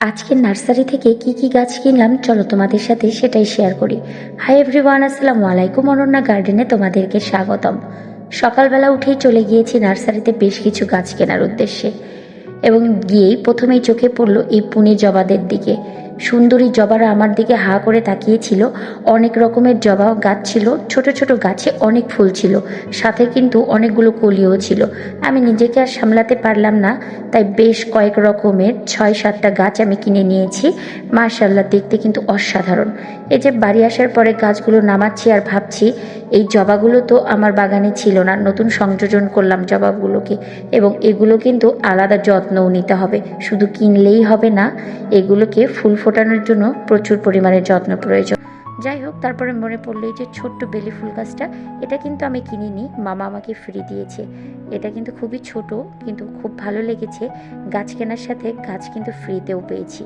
আজকে নার্সারি থেকে কি কি গাছ কিনলাম চলো তোমাদের সাথে সেটাই শেয়ার করি। হাই এভরিওয়ান, আসসালামু আলাইকুম। অনন্যা গার্ডেনে তোমাদেরকে স্বাগতম। সকালবেলা উঠেই চলে গিয়েছি নার্সারিতে বেশ কিছু গাছ কেনার উদ্দেশ্যে, এবং গিয়েই প্রথমেই চোখে পড়লো এই পুনে জবাদের দিকে। সুন্দরী জবারা আমার দিকে হা করে তাকিয়েছিল। অনেক রকমের জবা গাছ ছিল, ছোট ছোট গাছে অনেক ফুল ছিল, সাথে কিন্তু অনেকগুলো কলিও ছিল। আমি নিজেকে আর সামলাতে পারলাম না, তাই বেশ কয়েক রকমের 6-7টা গাছ আমি কিনে নিয়েছি। মার্শাল্লাহ, দেখতে কিন্তু অসাধারণ। এই যে বাড়ি আসার পরে গাছগুলো নামাচ্ছি আর ভাবছি, এই জবাগুলো তো আমার বাগানে ছিল না, নতুন সংযোজন করলাম জবাগুলোকে, এবং এগুলো কিন্তু আলাদা যত্নও নিতে হবে, শুধু কিনলেই হবে না, এগুলোকে ফুল ফোটানোর জন্য প্রচুর পরিমাণে যত্ন প্রয়োজন। যাই হোক, তারপরে মনে পড়লো এই যে ছোট্ট বেলি ফুল গাছটা, এটা কিন্তু আমি কিনিনি, মামা আমাকে ফ্রি দিয়েছে। এটা কিন্তু খুবই ছোট, কিন্তু খুব ভালো লেগেছে। গাছ কেনার সাথে গাছ কিন্তু ফ্রিতেও পেয়েছি।